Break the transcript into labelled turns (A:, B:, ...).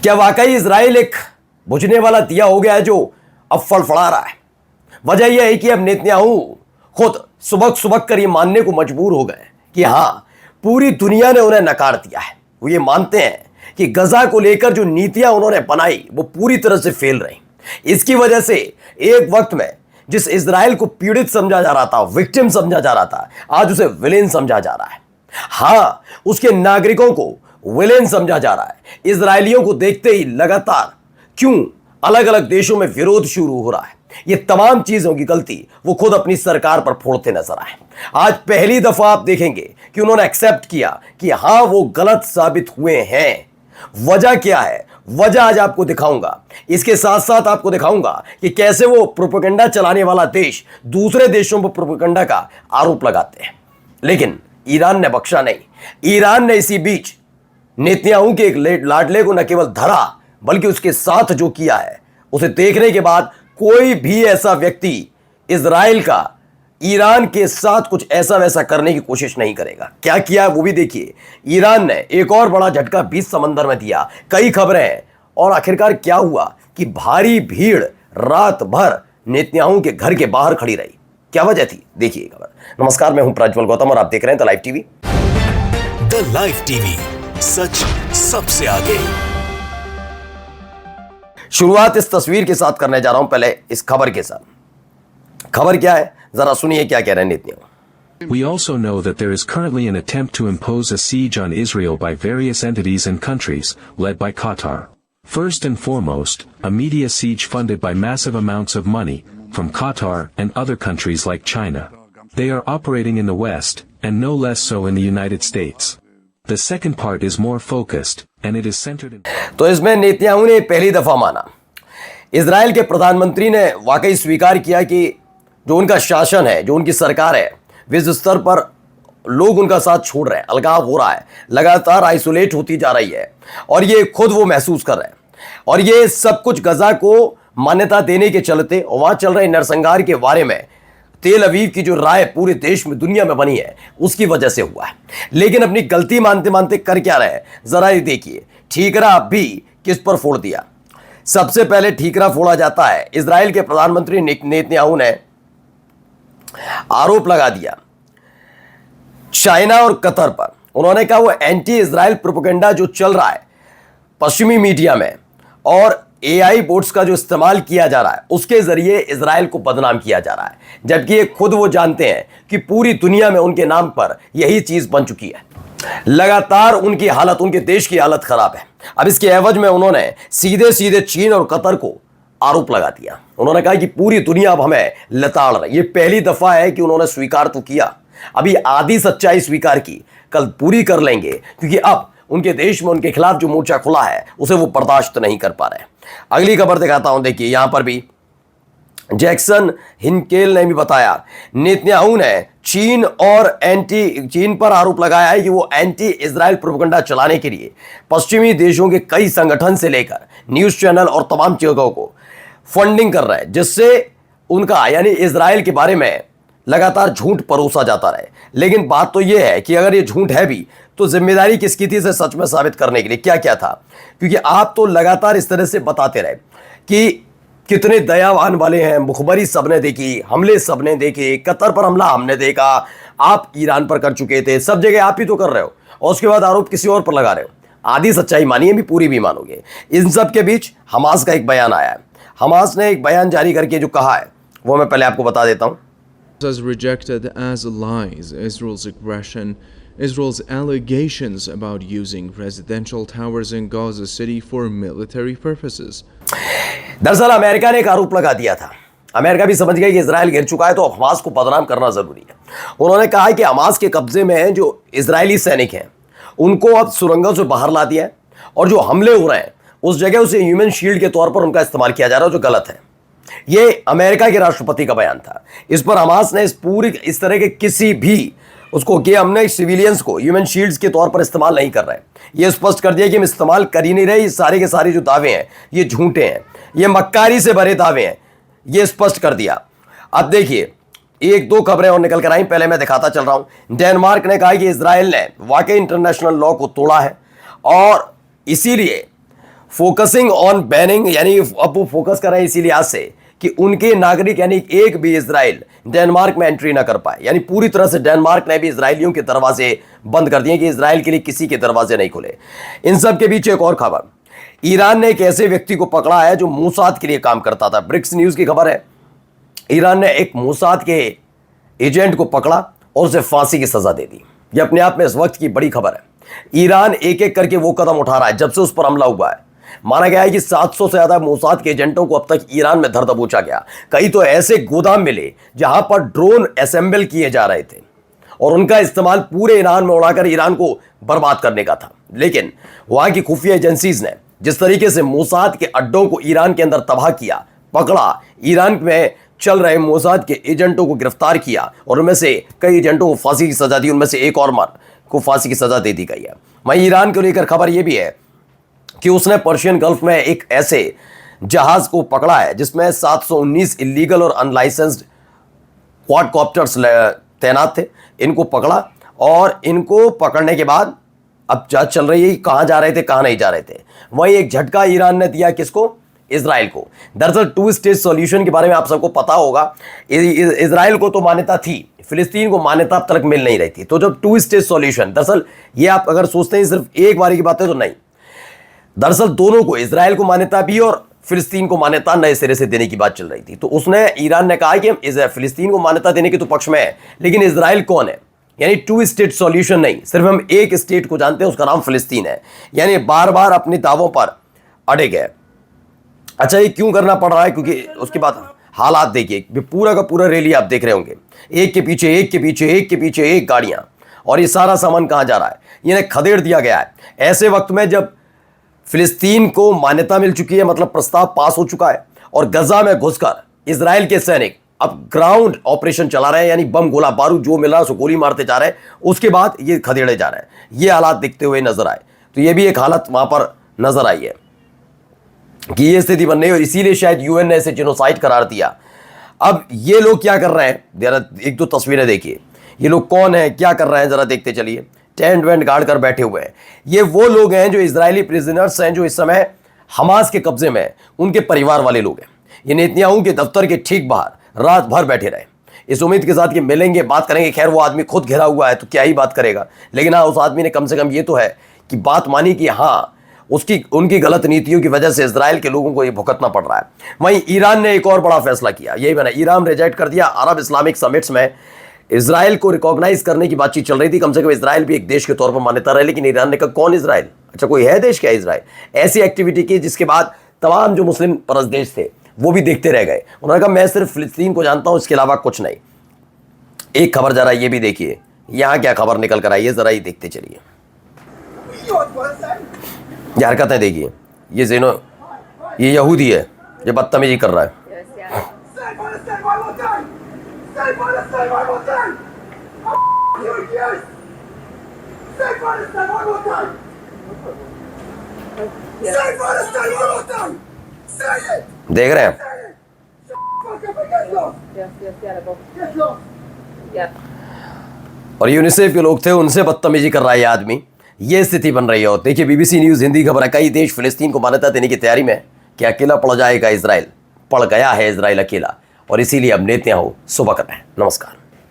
A: क्या वाकई इजराइल एक बुझने वाला दिया हो गया है जो अब फड़फड़ा रहा है? वजह यह है कि अब नेतन्याहू खुद सुबक सुबक कर यह मानने को मजबूर हो गए कि हां, पूरी दुनिया ने उन्हें नकार दिया है। वो ये मानते हैं कि गजा को लेकर जो नीतियां उन्होंने बनाई वो पूरी तरह से फेल रही। इसकी वजह से एक वक्त में जिस इजराइल को पीड़ित समझा जा रहा था, विक्टिम समझा जा रहा था, आज उसे विलेन समझा जा रहा है। हां, उसके नागरिकों को विलेन समझा जा रहा है। इजरायलियों को देखते ही लगातार क्यों अलग अलग देशों में विरोध शुरू हो रहा है। ये तमाम चीजों की गलती वो खुद अपनी सरकार पर फोड़ते नजर आए। आज पहली दफा आप देखेंगे कि उन्होंने एक्सेप्ट किया कि हां, वो गलत साबित हुए हैं। वजह क्या है? वजह आज आपको दिखाऊंगा। इसके साथ साथ आपको दिखाऊंगा कि कैसे वो प्रोपेगेंडा चलाने वाला देश दूसरे देशों पर प्रोपेगेंडा का आरोप लगाते हैं। लेकिन ईरान ने बख्शा नहीं। ईरान ने इसी बीच नेतन्याहू के एक लाडले को न केवल धरा बल्कि उसके साथ जो किया है उसे देखने के बाद कोई भी ऐसा व्यक्ति इजराइल का ईरान के साथ कुछ ऐसा वैसा करने की कोशिश नहीं करेगा। क्या किया है वो भी देखिए। ईरान ने एक और बड़ा झटका बीच समंदर में दिया। कई खबरें हैं और आखिरकार क्या हुआ कि भारी भीड़ रात भर नेतन्याहू के घर के बाहर खड़ी रही। क्या वजह थी? देखिए खबर। नमस्कार, मैं हूं प्रज्वल गौतम और आप देख रहे हैं the live TV.
B: The live TV, सच सबसे आगे।
A: शुरुआत इस तस्वीर के साथ करने जा रहा हूं, पहले इस खबर के साथ। खबर क्या है, जरा सुनिए क्या कह रहे हैं Netanyahu.
C: We also know that there is currently an attempt to impose a siege on Israel by various entities and countries, led by Qatar. First and foremost, a media siege funded by massive amounts of money, from Qatar and other countries like China. They are operating in the West, and no less so in the United States. The second part is more focused, and it is centered in...
A: तो इसमें Netanyahu ने पहली दफा माना। Israel के प्रधानमंत्री ने वाकई स्वीकार किया कि जो उनका शासन है, जो उनकी सरकार है, विश्व स्तर पर लोग उनका साथ छोड़ रहे हैं, अलगाव हो रहा है, लगातार आइसोलेट होती जा रही है और ये खुद वो महसूस कर रहे हैं। और ये सब कुछ गजा को मान्यता देने के चलते और वहां चल रहे नरसंहार के बारे में तेल अवीव की जो राय पूरे देश में, दुनिया में बनी है, उसकी वजह से हुआ है। लेकिन अपनी गलती मानते मानते कर क्या रहे हैं, जरा ये देखिए। ठीकरा भी किस पर फोड़ दिया? सबसे पहले ठीकरा फोड़ा जाता है इजराइल के प्रधानमंत्री नेतन्याहू ने आरोप लगा दिया चाइना और कतर पर। उन्होंने कहा वो एंटी इजराइल प्रोपेगेंडा जो चल रहा है पश्चिमी मीडिया में और एआई बोट्स का जो इस्तेमाल किया जा रहा है उसके जरिए इजराइल को बदनाम किया जा रहा है, जबकि ये खुद वो जानते हैं कि पूरी दुनिया में उनके नाम पर यही चीज बन चुकी है। लगातार उनकी हालत, उनके देश की हालत खराब है। अब इसके एवज में उन्होंने सीधे सीधे चीन और कतर को आरोप लगा दिया। उन्होंने कहा कि पूरी दुनिया अब हमें लताड़ रही। ये पहली दफा है कि उन्होंने स्वीकार तो किया, अभी आधी सच्चाई स्वीकार की, कल पूरी कर लेंगे, क्योंकि अब उनके देश में उनके खिलाफ जो मोर्चा खुला है उसे वो बर्दाश्त नहीं कर पा रहे। अगली खबर दिखाता हूं, देखिए यहां पर भी जैक्सन हिनकेल ने भी बताया नेतन्याहू ने चीन पर आरोप लगाया है कि वो एंटी इजराइल प्रोपेगेंडा चलाने के लिए पश्चिमी देशों के कई संगठन से लेकर न्यूज चैनल और तमाम जगहों को फंडिंग कर रहा है, जिससे उनका यानी इजराइल के बारे में लगातार झूठ परोसा जाता रहे। लेकिन बात तो यह है कि अगर ये झूठ है भी तो जिम्मेदारी किसकी थी इसे सच में साबित करने के लिए? क्या क्या था? क्योंकि आप तो लगातार इस तरह से बताते रहे कि कितने दयावान वाले हैं, मुखबरी सबने देखी, हमले सबने देखे, कतर पर हमला हमने देखा, आप ईरान पर कर चुके थे, सब जगह आप ही तो कर रहे हो और उसके बाद आरोप किसी और पर लगा रहे हो। आधी सच्चाई मानिए भी, पूरी भी मानोगे। इन सब के बीच हमास का एक बयान आया है। हमास ने एक बयान जारी करके जो कहा है वो मैं पहले आपको बता देता हूं।
D: Has rejected as lies Israel's aggression, Israel's allegations about using residential towers in Gaza City for military purposes.
A: दरअसल अमेरिका ने एक आरोप लगा दिया था। अमेरिका भी समझ गया कि इजराइल गिर चुका है तो हमास को बदनाम करना जरूरी है। उन्होंने कहा कि हमास के कब्जे में जो इजरायली सैनिक हैं उनको अब सुरंगों से बाहर ला दिया है और जो हमले हो रहे हैं उस जगह उसे ह्यूमन शील्ड के तौर पर उनका इस्तेमाल किया जा रहा है, जो गलत है। ये अमेरिका के राष्ट्रपति का बयान था। इस पर हमास ने इस तरह के किसी भी उसको कि हमने सिविलियंस को ह्यूमन शील्ड्स के तौर पर इस्तेमाल नहीं कर रहे हैं, ये स्पष्ट कर दिया कि हम इस्तेमाल कर ही नहीं रहे। ये सारे के सारे जो दावे हैं ये झूठे हैं, ये मक्कारी से भरे दावे हैं, ये स्पष्ट कर दिया। अब देखिए एक दो खबरें और निकल कर आई, पहले मैं दिखाता चल रहा हूं। डेनमार्क ने कहा कि इजराइल ने वाकई इंटरनेशनल लॉ को तोड़ा है और इसीलिए फोकसिंग ऑन बैनिंग, यानी अब वो फोकस कर रहे हैं इसी लिहाज से कि उनके नागरिक यानी एक भी इजराइल डेनमार्क में एंट्री ना कर पाए। यानी पूरी तरह से डेनमार्क ने भी इजरायलियों के दरवाजे बंद कर दिए कि इजराइल के लिए किसी के दरवाजे नहीं खुले। इन सब के बीच एक और खबर, ईरान ने एक ऐसे व्यक्ति को पकड़ा है जो मोसाद के लिए काम करता था। ब्रिक्स न्यूज की खबर है, ईरान ने एक मोसाद के एजेंट को पकड़ा और उसे फांसी की सजा दे दी। यह अपने आप में इस वक्त की बड़ी खबर है। ईरान एक एक करके वो कदम उठा रहा है जब से उस पर हमला हुआ है। माना गया है कि 700 से ज्यादा मोसाद के एजेंटों को अब तक ईरान में धर दबोचा गया। कई तो ऐसे गोदाम मिले जहां पर ड्रोन असेंबल किए जा रहे थे और उनका इस्तेमाल पूरे ईरान में उड़ाकर ईरान को बर्बाद करने का था। लेकिन वहां की खुफिया एजेंसीज ने जिस तरीके से मोसाद के अड्डों को ईरान के अंदर तबाह किया, पकड़ा, ईरान में चल रहे मोसाद के एजेंटों को गिरफ्तार किया और उनमें से कई एजेंटों को फांसी की सजा दी, उनमें से एक और मर्द को फांसी की सजा दे दी गई है। वहीं ईरान को लेकर खबर यह भी है कि उसने पर्शियन गल्फ में एक ऐसे जहाज को पकड़ा है जिसमें 719 इलीगल और अनलाइसेंस्ड क्वाडकॉप्टर्स तैनात थे। इनको पकड़ा और इनको पकड़ने के बाद अब जांच चल रही है कहां जा रहे थे कहां नहीं जा रहे थे। वहीं एक झटका ईरान ने दिया किसको? इजराइल को। दरअसल 2 स्टेट सॉल्यूशन के बारे में आप सबको पता होगा, इजराइल को तो मान्यता थी, फिलिस्तीन को मान्यता अब तक मिल नहीं रही थी। तो जब 2 स्टेट सॉल्यूशन, दरअसल ये आप अगर सोचते हैं सिर्फ एक बारी की बात है तो नहीं, दरअसल दोनों को, इजराइल को मान्यता भी और फिलिस्तीन को मान्यता नए सिरे से देने की बात चल रही थी। तो उसने, ईरान ने कहा कि हम फिलिस्तीन को मान्यता देने के तो पक्ष में है, लेकिन इजराइल कौन है? यानी 2 स्टेट सॉल्यूशन नहीं, सिर्फ हम एक स्टेट को जानते हैं, उसका नाम फिलिस्तीन है। यानी बार बार अपने दावों पर अड़े गए। अच्छा, ये क्यों करना पड़ रहा है? क्योंकि उसके बाद हालात देखिए, पूरा का पूरा रैली आप देख रहे होंगे, एक के पीछे एक के पीछे एक के पीछे एक गाड़ियां, और ये सारा सामान कहां जा रहा है? इन्हें खदेड़ दिया गया है ऐसे वक्त में जब फिलिस्तीन को मान्यता मिल चुकी है, मतलब प्रस्ताव पास हो चुका है, और गजा में घुसकर इजराइल के सैनिक अब ग्राउंड ऑपरेशन चला रहे हैं, यानी बम गोला बारूद जो मिल रहा है उसको गोली मारते जा रहे हैं। उसके बाद ये खदेड़े जा रहे हैं। ये हालात दिखते हुए नजर आए। तो ये भी एक हालत वहां पर नजर आई है कि ये स्थिति बन रही है और इसीलिए शायद यूएन ने इसे जेनोसाइड करार दिया। अब ये लोग क्या कर रहे हैं, जरा एक दो तस्वीरें देखिए। ये लोग कौन है, क्या कर रहे हैं, जरा देखते चलिए। टेंट वेंट गाड़ कर बैठे हुए हैं। ये वो लोग हैं जो इजरायली प्रिजनर्स हैं जो इस समय हमास के कब्जे में हैं, उनके परिवार वाले लोग हैं। ये नेतन्याहू के दफ्तर के ठीक बाहर रात भर बैठे रहे इस उम्मीद के साथ कि मिलेंगे, बात करेंगे। खैर वो आदमी खुद घिरा हुआ है तो क्या ही बात करेगा, लेकिन हाँ, उस आदमी ने कम से कम ये तो है कि बात मानी कि हाँ, उनकी गलत नीतियों की वजह से इजराइल के लोगों को ये भुगतना पड़ रहा है। वहीं ईरान ने एक और बड़ा फैसला किया, यही बना, ईरान रिजेक्ट कर दिया। अरब इस्लामिक समिट्स में इजराइल को रिकॉग्नाइज करने की बातचीत चल रही थी, कम से कम इजराइल भी एक देश के तौर पर मान्यता रहे, लेकिन ईरान ने कहा कौन इजराइल? अच्छा, कोई है देश क्या इजराइल? ऐसी एक्टिविटी की जिसके बाद तमाम जो मुस्लिम परस्त देश थे वो भी देखते रह गए। उन्होंने कहा मैं सिर्फ फिलिस्तीन को जानता हूं, इसके अलावा कुछ नहीं। एक खबर जरा ये भी देखिए, यहां क्या खबर निकल कर आई है, जरा ये देखते चलिए। ये हरकतें देखिए, ये जेनो, ये यहूदी है, ये बदतमीजी कर रहा है। देख रहे हैं और यूनिसेफ के लोग थे, उनसे बदतमीजी कर रहा है ये आदमी। ये स्थिति बन रही है। और देखिए BBC न्यूज़ हिंदी खबर है, कई देश फिलिस्तीन को मान्यता देने की तैयारी में। क्या अकेला पड़ जाएगा इजराइल? पड़ गया है इजराइल अकेला, और इसीलिए अब नेतन्याहू सुबह कर रहे हैं। नमस्कार।